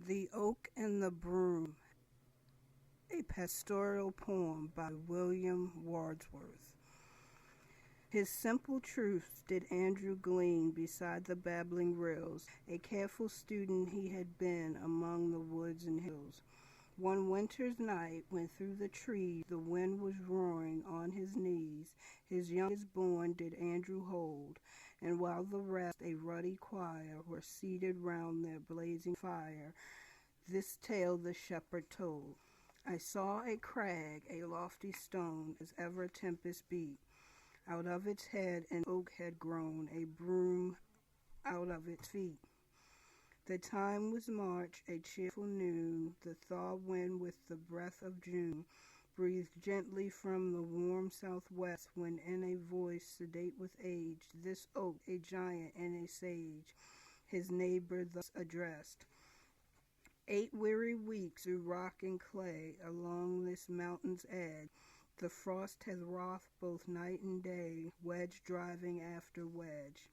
The Oak and the Broom, a pastoral poem by William Wordsworth. His simple truths did Andrew glean beside the babbling rills. A careful student he had been among the woods and hills. One winter's night, when through the trees the wind was roaring on his knees, his youngest born did Andrew hold, and while the rest, a ruddy choir, were seated round their blazing fire, this tale the shepherd told. I saw a crag, a lofty stone, as ever tempest beat. Out of its head an oak had grown, a broom out of its feet. The time was March, a cheerful noon. The thaw wind with the breath of June breathed gently from the warm southwest, when in a voice sedate with age, this oak, a giant and a sage, his neighbor thus addressed. 8 weary weeks through rock and clay along this mountain's edge, the frost hath wrought both night and day, wedge driving after wedge.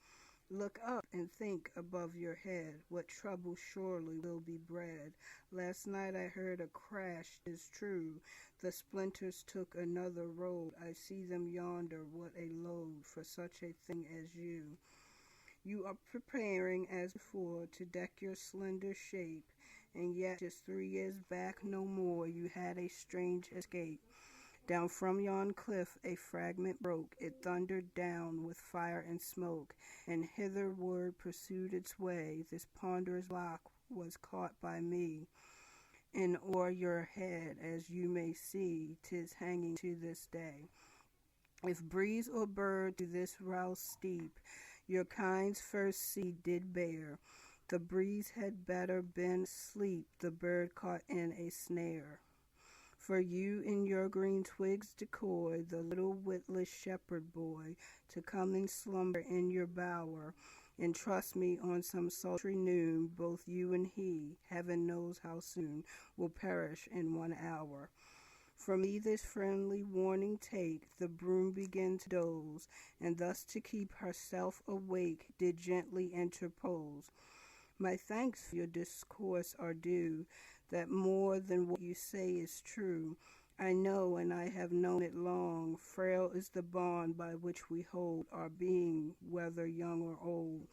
Look up and think above your head, what trouble surely will be bred. Last night I heard a crash, 'tis true, the splinters took another road. I see them yonder, what a load for such a thing as you. You are preparing as before to deck your slender shape, and yet just 3 years back no more you had a strange escape. Down from yon cliff a fragment broke, it thundered down with fire and smoke, and hitherward pursued its way. This ponderous block was caught by me, and o'er your head, as you may see, 'tis hanging to this day. If breeze or bird to this rouse steep, your kind's first seed did bear, the breeze had better been asleep, the bird caught in a snare. For you in your green twigs decoy the little witless shepherd boy to come and slumber in your bower, and trust me on some sultry noon, both you and he, heaven knows how soon, will perish in 1 hour. From me this friendly warning take, the broom began to doze, and thus to keep herself awake did gently interpose. My thanks for your discourse are due, that more than what you say is true. I know, and I have known it long, frail is the bond by which we hold our being, whether young or old,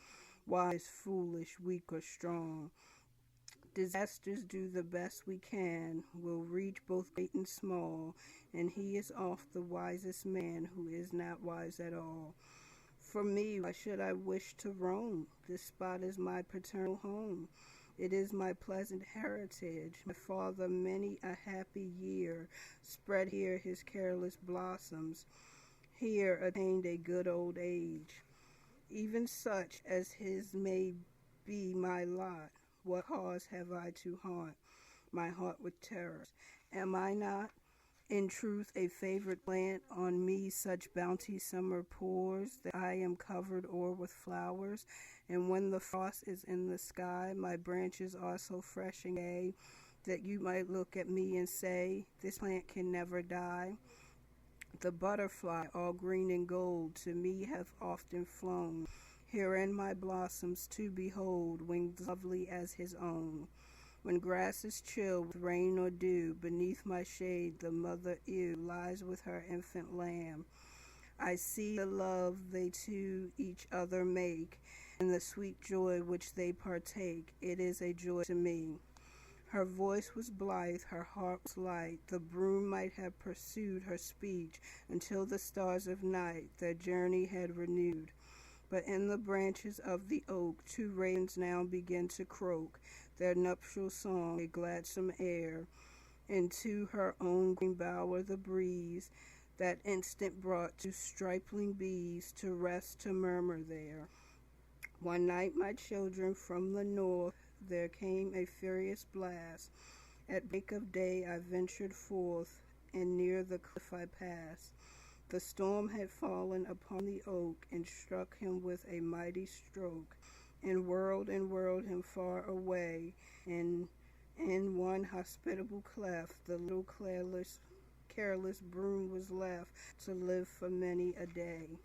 wise, foolish, weak or strong. Disasters do the best we can, will reach both great and small, and he is oft the wisest man who is not wise at all. For me, why should I wish to roam? This spot is my paternal home. It is my pleasant heritage. My father many a happy year spread here his careless blossoms, here attained a good old age. Even such as his may be my lot. What cause have I to haunt my heart with terrors? Am I not, in truth, a favorite plant? On me such bounty summer pours that I am covered o'er with flowers, and when the frost is in the sky, my branches are so fresh and gay that you might look at me and say, this plant can never die. The butterfly, all green and gold, to me hath often flown, herein my blossoms to behold, wings lovely as his own. When grass is chill with rain or dew, beneath my shade the mother ewe lies with her infant lamb. I see the love they to each other make, and the sweet joy which they partake. It is a joy to me. Her voice was blithe, her heart was light. The broom might have pursued her speech until the stars of night their journey had renewed. But in the branches of the oak 2 ravens now begin to croak, their nuptial song a gladsome air. Into her own green bower the breeze that instant brought 2 stripling bees to rest to murmur there. One night, my children, from the north there came a furious blast. At break of day I ventured forth, and near the cliff I passed. The storm had fallen upon the oak, and struck him with a mighty stroke, and whirled him far away, and in one hospitable cleft the little careless broom was left to live for many a day.